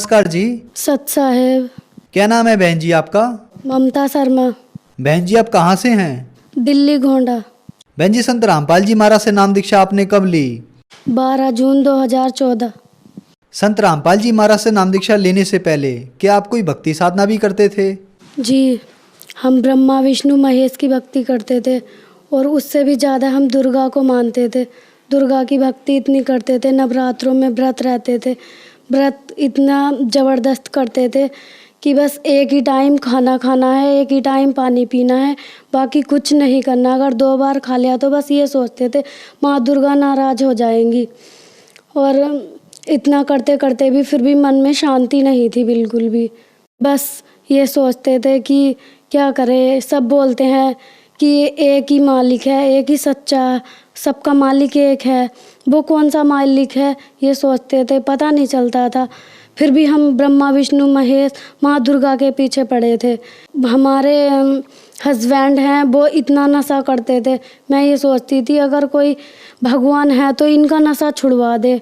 नमस्कार जी। सत साहेब। क्या नाम है बहन जी आपका? ममता शर्मा। बहन जी आप कहाँ से हैं? दिल्ली गोंडा। बहन जी संत रामपाल जी महाराज से नाम दीक्षा आपने कब ली? 12 जून 2014। संत रामपाल जी महाराज से नाम दीक्षा लेने से पहले क्या आप कोई भक्ति साधना भी करते थे? जी, हम ब्रह्मा विष्णु महेश की भक्ति करते थे और उससे भी ज़्यादा हम दुर्गा को मानते थे। दुर्गा की भक्ति इतनी करते थे, नवरात्रों में व्रत रहते थे। व्रत इतना ज़बरदस्त करते थे कि बस एक ही टाइम खाना खाना है, एक ही टाइम पानी पीना है, बाकी कुछ नहीं करना। अगर 2 बार खा लिया तो बस ये सोचते थे माँ दुर्गा नाराज़ हो जाएंगी। और इतना करते करते भी फिर भी मन में शांति नहीं थी बिल्कुल भी। बस ये सोचते थे कि क्या करें, सब बोलते हैं कि एक ही मालिक है, एक ही सच्चा, सबका मालिक एक है, वो कौन सा मालिक है ये सोचते थे, पता नहीं चलता था। फिर भी हम ब्रह्मा विष्णु महेश माँ दुर्गा के पीछे पड़े थे। हमारे हस्बैंड हैं वो इतना नशा करते थे, मैं ये सोचती थी अगर कोई भगवान है तो इनका नशा छुड़वा दे।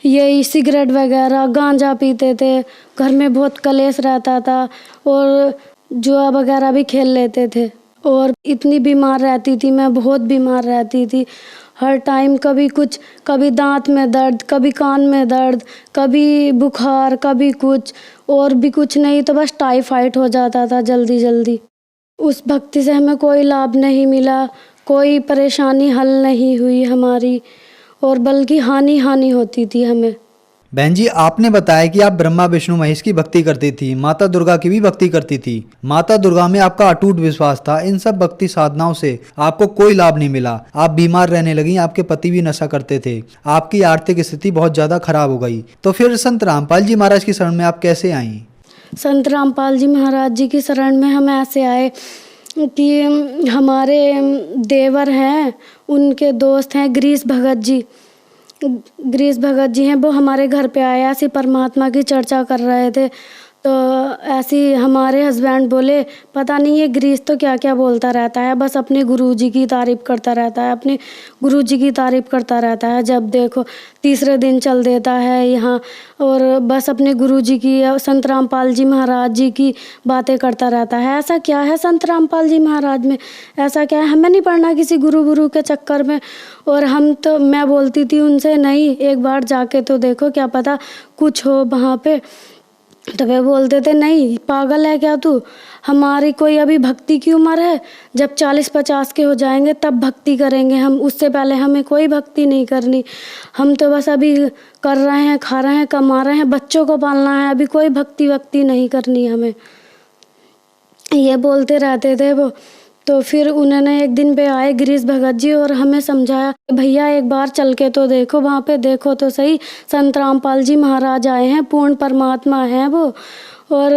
यही सिगरेट वगैरह गांजा पीते थे, घर में बहुत कलेश रहता था और जुआ वगैरह भी खेल लेते थे। और इतनी बीमार रहती थी मैं, बहुत बीमार रहती थी हर टाइम। कभी कुछ, कभी दांत में दर्द, कभी कान में दर्द, कभी बुखार, कभी कुछ और भी कुछ नहीं तो बस टाइफाइड हो जाता था जल्दी जल्दी। उस भक्ति से हमें कोई लाभ नहीं मिला, कोई परेशानी हल नहीं हुई हमारी और बल्कि हानि हानि होती थी हमें। बहन जी आपने बताया कि आप ब्रह्मा विष्णु महेश की भक्ति करती थी, माता दुर्गा की भी भक्ति करती थी। माता दुर्गा में आपका अटूट विश्वास था। इन सब भक्ति साधनाओं से आपको कोई लाभ नहीं मिला। आप बीमार रहने लगी, आपके पति भी नशा करते थे, आपकी आर्थिक स्थिति बहुत ज्यादा खराब हो गई। तो फिर संत रामपाल जी महाराज की शरण में आप कैसे आई? संत रामपाल जी महाराज जी की शरण में हम ऐसे आए कि हमारे देवर हैं, उनके दोस्त हैं गिरीश भगत जी। गिरीश भगत जी हैं, वो हमारे घर पे आए, ऐसी परमात्मा की चर्चा कर रहे थे। तो ऐसी हमारे हस्बैंड बोले पता नहीं ये गिरीश तो क्या क्या बोलता रहता है, बस अपने गुरुजी की तारीफ़ करता रहता है, अपने गुरुजी की तारीफ़ करता रहता है। जब देखो तीसरे दिन चल देता है यहाँ और बस अपने गुरुजी की, संत रामपाल जी महाराज जी की बातें करता रहता है। ऐसा क्या है संत रामपाल जी महाराज में, ऐसा क्या है, हमें नहीं पढ़ना किसी गुरु के चक्कर में। और हम तो, मैं बोलती थी उनसे नहीं एक बार जाके तो देखो, क्या पता कुछ हो वहाँ पे। तो वे बोलते थे नहीं पागल है क्या तू, हमारी कोई अभी भक्ति की उम्र है, जब 40-50 के हो जाएंगे तब भक्ति करेंगे हम, उससे पहले हमें कोई भक्ति नहीं करनी। हम तो बस अभी कर रहे हैं, खा रहे हैं, कमा रहे हैं, बच्चों को पालना है, अभी कोई भक्ति नहीं करनी हमें, ये बोलते रहते थे वो। तो फिर उन्होंने एक दिन पे आए गिरीश भगत जी और हमें समझाया भैया एक बार चल के तो देखो, वहाँ पे देखो तो सही, संत रामपाल जी महाराज आए हैं, पूर्ण परमात्मा हैं वो, और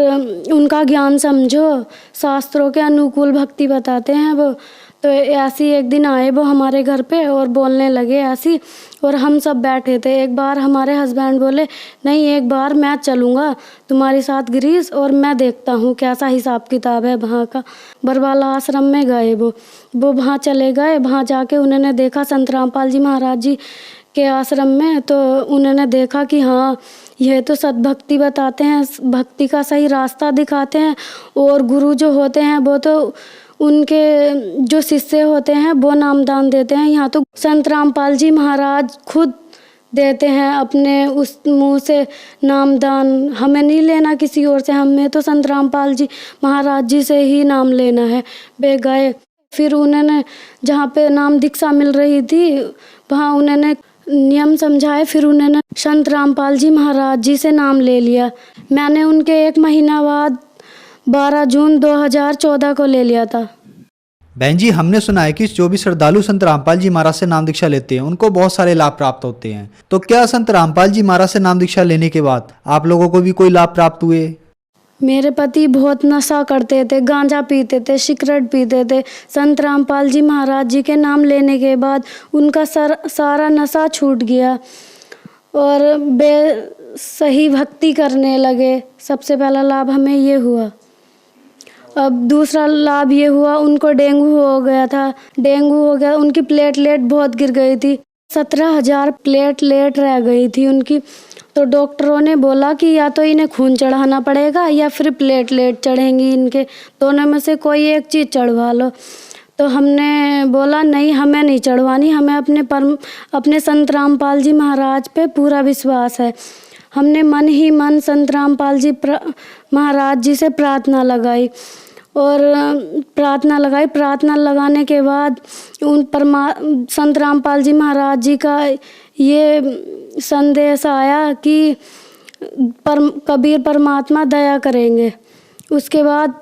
उनका ज्ञान समझो, शास्त्रों के अनुकूल भक्ति बताते हैं वो। तो ऐसी एक दिन आए वो हमारे घर पे और बोलने लगे ऐसी, और हम सब बैठे थे। एक बार हमारे हस्बैंड बोले नहीं एक बार मैं चलूँगा तुम्हारे साथ गिरीश, और मैं देखता हूँ कैसा हिसाब किताब है वहाँ का। बरवाला आश्रम में गए वो वहाँ चले गए। वहाँ जाके उन्होंने देखा संत रामपाल जी महाराज जी के आश्रम में, तो उन्होंने देखा कि हाँ यह तो सद्भक्ति बताते हैं, भक्ति का सही रास्ता दिखाते हैं। और गुरु जो होते हैं वो तो उनके जो शिष्य होते हैं वो नामदान देते हैं। यहाँ तो संत रामपाल जी महाराज खुद देते हैं अपने उस मुंह से नामदान, हमें नहीं लेना किसी और से, हमें तो संत रामपाल जी महाराज जी से ही नाम लेना है। वे गए, फिर उन्होंने जहाँ पे नाम दीक्षा मिल रही थी वहाँ उन्होंने नियम समझाए, फिर उन्होंने संत रामपाल जी महाराज जी से नाम ले लिया। मैंने उनके 1 महीना बाद 12 जून 2014 को ले लिया था। बहन जी हमने सुना है कि जो भी श्रद्धालु संत रामपाल जी महाराज से नाम दीक्षा लेते हैं उनको बहुत सारे लाभ प्राप्त होते हैं। तो क्या संत रामपाल जी महाराज से नाम दीक्षा लेने के बाद आप लोगों को भी कोई लाभ प्राप्त हुए? मेरे पति बहुत नशा करते थे, गांजा पीते थे, सिगरेट पीते थे। संत रामपाल जी महाराज जी के नाम लेने के बाद उनका सारा नशा छूट गया और वे सही भक्ति करने लगे। सबसे पहला लाभ हमें ये हुआ। अब दूसरा लाभ ये हुआ, उनको डेंगू हो गया था। डेंगू हो गया, उनकी प्लेटलेट बहुत गिर गई थी। 17,000 प्लेटलेट रह गई थी उनकी। तो डॉक्टरों ने बोला कि या तो इन्हें खून चढ़ाना पड़ेगा या फिर प्लेटलेट चढ़ेंगी इनके, दोनों में से कोई एक चीज़ चढ़वा लो। तो हमने बोला नहीं, हमें नहीं चढ़वानी, हमें अपने संत रामपाल जी महाराज पे पूरा विश्वास है। हमने मन ही मन संत रामपाल जी महाराज जी से प्रार्थना लगाई और प्रार्थना लगाने के बाद संत रामपाल जी महाराज जी का ये संदेश आया कि कबीर परमात्मा दया करेंगे। उसके बाद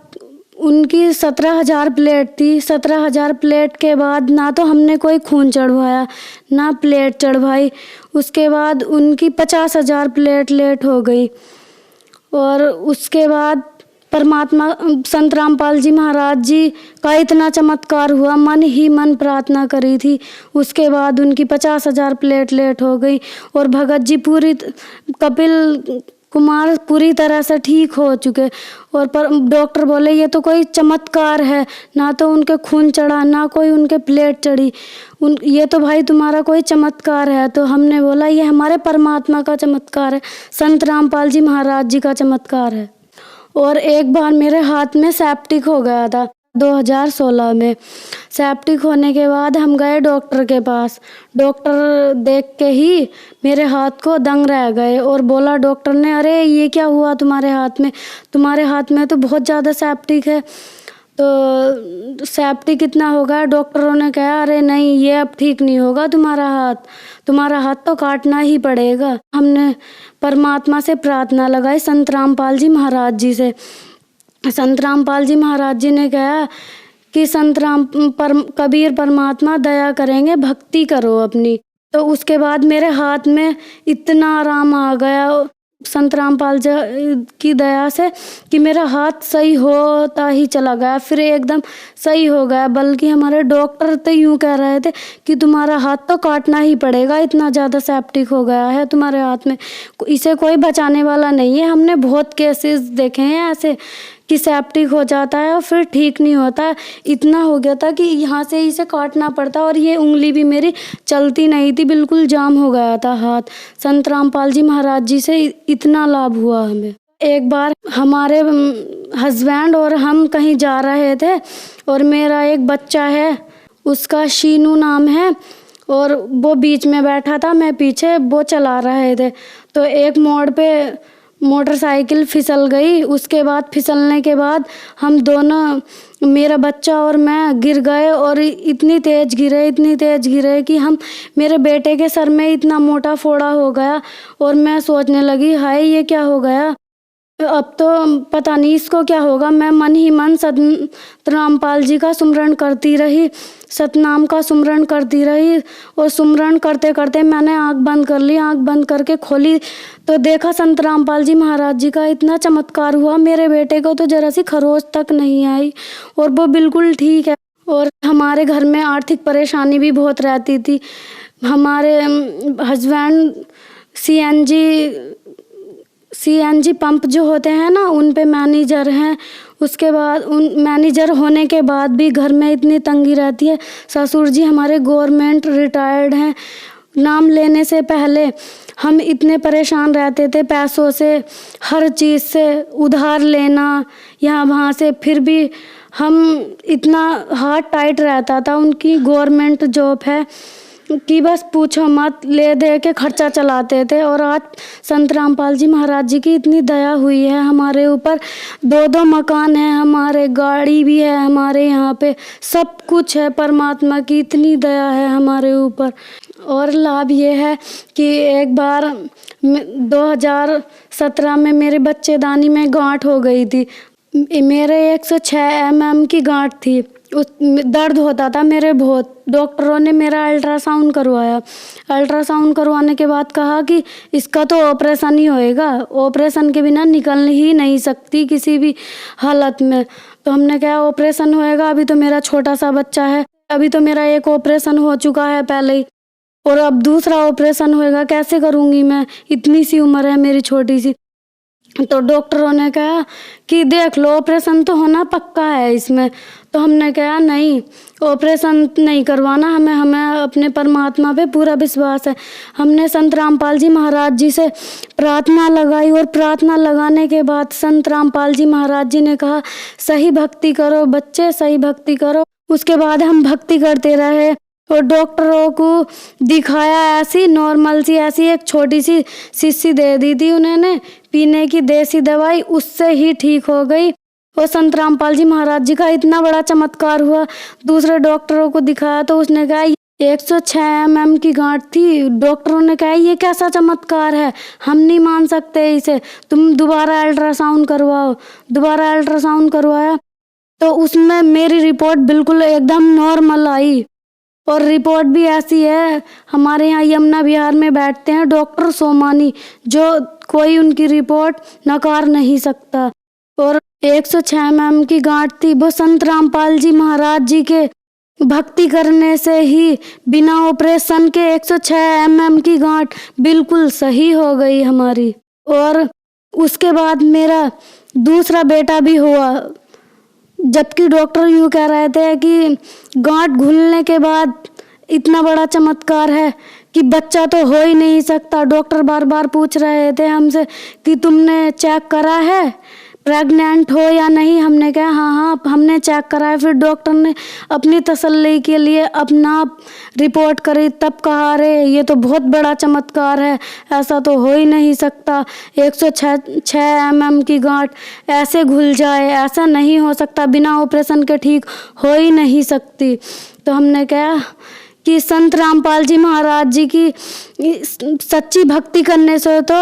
उनकी 17,000 प्लेट थी। 17,000 प्लेट के बाद ना तो हमने कोई खून चढ़वाया ना प्लेट चढ़वाई। उसके बाद उनकी 50,000 प्लेटलेट हो गई और उसके बाद परमात्मा संत रामपाल जी महाराज जी का इतना चमत्कार हुआ, मन ही मन प्रार्थना करी थी। उसके बाद उनकी 50,000 प्लेटलेट हो गई और भगत जी कपिल कुमार पूरी तरह से ठीक हो चुके। और डॉक्टर बोले ये तो कोई चमत्कार है, ना तो उनके खून चढ़ा ना कोई उनके प्लेट चढ़ी, ये तो भाई तुम्हारा कोई चमत्कार है। तो हमने बोला ये हमारे परमात्मा का चमत्कार है, संत रामपाल जी महाराज जी का चमत्कार है। और एक बार मेरे हाथ में सेप्टिक हो गया था 2016 में। सेप्टिक होने के बाद हम गए डॉक्टर के पास। डॉक्टर देख के ही मेरे हाथ को दंग रह गए और बोला डॉक्टर ने, अरे ये क्या हुआ तुम्हारे हाथ में तो बहुत ज़्यादा सेप्टिक है। तो सेप्टिक कितना होगा? डॉक्टरों ने कहा अरे नहीं, ये अब ठीक नहीं होगा, तुम्हारा हाथ तो काटना ही पड़ेगा। हमने परमात्मा से प्रार्थना लगाई संत रामपाल जी महाराज जी से। संत रामपाल जी महाराज जी ने कहा कि कबीर परमात्मा दया करेंगे, भक्ति करो अपनी। तो उसके बाद मेरे हाथ में इतना आराम आ गया संत रामपाल जी की दया से कि मेरा हाथ सही होता ही चला गया, फिर एकदम सही हो गया। बल्कि हमारे डॉक्टर तो यूँ कह रहे थे कि तुम्हारा हाथ तो काटना ही पड़ेगा, इतना ज़्यादा सेप्टिक हो गया है तुम्हारे हाथ में, इसे कोई बचाने वाला नहीं है। हमने बहुत केसेस देखे हैं ऐसे कि सेप्टिक हो जाता है और फिर ठीक नहीं होता। इतना हो गया था कि यहाँ से इसे काटना पड़ता और ये उंगली भी मेरी चलती नहीं थी, बिल्कुल जाम हो गया था हाथ। संत रामपाल जी महाराज जी से इतना लाभ हुआ हमें। एक बार हमारे हस्बैंड और हम कहीं जा रहे थे और मेरा एक बच्चा है, उसका शीनू नाम है, और वो बीच में बैठा था, मैं पीछे, वो चला रहे थे। तो एक मोड़ पे मोटरसाइकिल फिसल गई। उसके बाद फिसलने के बाद हम दोनों, मेरा बच्चा और मैं, गिर गए और इतनी तेज़ गिरे कि मेरे बेटे के सर में इतना मोटा फोड़ा हो गया। और मैं सोचने लगी हाय ये क्या हो गया, अब तो पता नहीं इसको क्या होगा। मैं मन ही मन संत रामपाल जी का सुमरण करती रही, सतनाम का सुमरण करती रही। और सुमरण करते करते मैंने आँख बंद कर ली। आँख बंद करके खोली तो देखा संत रामपाल जी महाराज जी का इतना चमत्कार हुआ। मेरे बेटे को तो जरा सी खरोच तक नहीं आई और वो बिल्कुल ठीक है। और हमारे घर में आर्थिक परेशानी भी बहुत रहती थी। हमारे हस्बैंड सीएनजी पंप जो होते हैं ना, उन पे मैनेजर हैं। उसके बाद मैनेजर होने के बाद भी घर में इतनी तंगी रहती है। ससुर जी हमारे गवर्नमेंट रिटायर्ड हैं। नाम लेने से पहले हम इतने परेशान रहते थे पैसों से, हर चीज़ से उधार लेना यहाँ वहाँ से, फिर भी हम इतना हाथ टाइट रहता था। उनकी गवर्नमेंट जॉब है कि बस पूछो मत, ले दे के खर्चा चलाते थे। और आज संत रामपाल जी महाराज जी की इतनी दया हुई है हमारे ऊपर। 2 मकान हैं हमारे, गाड़ी भी है हमारे, यहाँ पे सब कुछ है। परमात्मा की इतनी दया है हमारे ऊपर। और लाभ ये है कि एक बार 2017 में मेरे बच्चेदानी में गांठ हो गई थी। मेरे 106 mm की गांठ थी। दर्द होता था मेरे बहुत। डॉक्टरों ने मेरा अल्ट्रासाउंड करवाया। अल्ट्रासाउंड करवाने के बाद कहा कि इसका तो ऑपरेशन ही होएगा, ऑपरेशन के बिना निकल ही नहीं सकती किसी भी हालत में। तो हमने कहा ऑपरेशन होएगा, अभी तो मेरा छोटा सा बच्चा है, अभी तो मेरा एक ऑपरेशन हो चुका है पहले ही, और अब दूसरा ऑपरेशन होएगा, कैसे करूँगी मैं, इतनी सी उम्र है मेरी छोटी सी। तो डॉक्टरों ने कहा कि देख लो ऑपरेशन तो होना पक्का है इसमें। तो हमने कहा नहीं, ऑपरेशन नहीं करवाना, हमें अपने परमात्मा पे पूरा विश्वास है। हमने संत रामपाल जी महाराज जी से प्रार्थना लगाई और प्रार्थना लगाने के बाद संत रामपाल जी महाराज जी ने कहा सही भक्ति करो बच्चे, सही भक्ति करो। उसके बाद हम भक्ति करते रहे और डॉक्टरों को दिखाया, ऐसी नॉर्मल सी ऐसी एक छोटी सी शीशी दे दी थी उन्होंने पीने की देसी दवाई, उससे ही ठीक हो गई। और संत रामपाल जी महाराज जी का इतना बड़ा चमत्कार हुआ। दूसरे डॉक्टरों को दिखाया तो उसने कहा 106 mm की गांठ थी। डॉक्टरों ने कहा ये कैसा चमत्कार है, हम नहीं मान सकते इसे, तुम दोबारा अल्ट्रासाउंड करवाओ। दोबारा अल्ट्रासाउंड करवाया तो उसमें मेरी रिपोर्ट बिल्कुल एकदम नॉर्मल आई। और रिपोर्ट भी ऐसी है, हमारे यहाँ यमुना विहार में बैठते हैं डॉक्टर सोमानी, जो कोई उनकी रिपोर्ट नकार नहीं सकता। और 106 mm की गांठ थी, वो संत रामपाल जी महाराज जी के भक्ति करने से ही बिना ऑपरेशन के 106 mm की गांठ बिल्कुल सही हो गई हमारी। और उसके बाद मेरा दूसरा बेटा भी हुआ, जबकि डॉक्टर यूँ कह रहे थे कि गांठ घुलने के बाद इतना बड़ा चमत्कार है कि बच्चा तो हो ही नहीं सकता। डॉक्टर बार बार पूछ रहे थे हमसे कि तुमने चेक करा है प्रेग्नेंट हो या नहीं। हमने कहा हाँ हमने चेक करा है। फिर डॉक्टर ने अपनी तसल्ली के लिए अपना रिपोर्ट करी, तब कहा अरे ये तो बहुत बड़ा चमत्कार है, ऐसा तो हो ही नहीं सकता, 106 mm की गांठ ऐसे घुल जाए, ऐसा नहीं हो सकता, बिना ऑपरेशन के ठीक हो ही नहीं सकती। तो हमने कहा कि संत रामपाल जी महाराज जी की सच्ची भक्ति करने से तो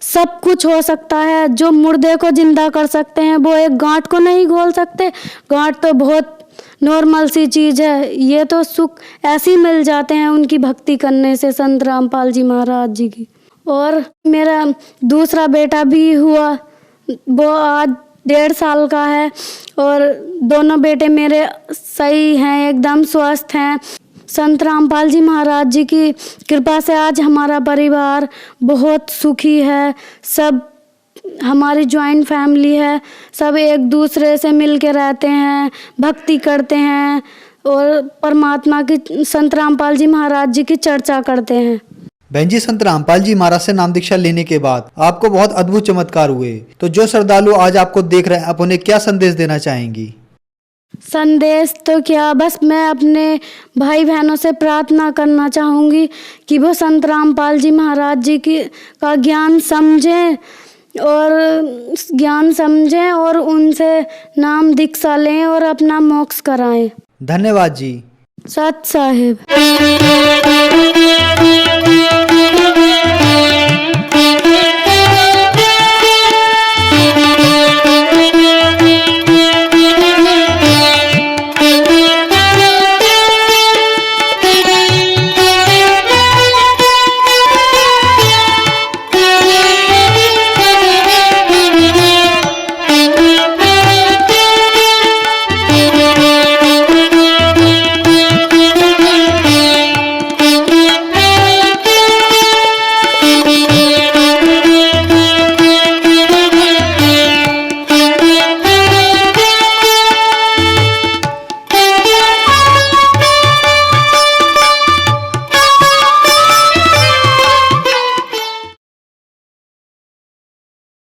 सब कुछ हो सकता है। जो मुर्दे को जिंदा कर सकते हैं वो एक गांठ को नहीं घोल सकते। गांठ तो बहुत नॉर्मल सी चीज़ है, ये तो सुख ऐसे ही मिल जाते हैं उनकी भक्ति करने से, संत रामपाल जी महाराज जी की। और मेरा दूसरा बेटा भी हुआ, वो आज 1.5 साल का है और दोनों बेटे मेरे सही हैं, एकदम स्वस्थ हैं। संत रामपाल जी महाराज जी की कृपा से आज हमारा परिवार बहुत सुखी है। सब हमारी जॉइंट फैमिली है, सब एक दूसरे से मिल के रहते हैं, भक्ति करते हैं और परमात्मा की, संत रामपाल जी महाराज जी की चर्चा करते हैं। बहन जी, संत रामपाल जी महाराज से नाम दीक्षा लेने के बाद आपको बहुत अद्भुत चमत्कार हुए, तो जो श्रद्धालु आज आपको देख रहे हैं आप उन्हें क्या संदेश देना चाहेंगी? संदेश तो क्या, बस मैं अपने भाई बहनों से प्रार्थना करना चाहूँगी कि वो संत रामपाल जी महाराज जी का ज्ञान समझें और उनसे नाम दीक्षा लें और अपना मोक्ष कराएं। धन्यवाद जी। सत साहिब।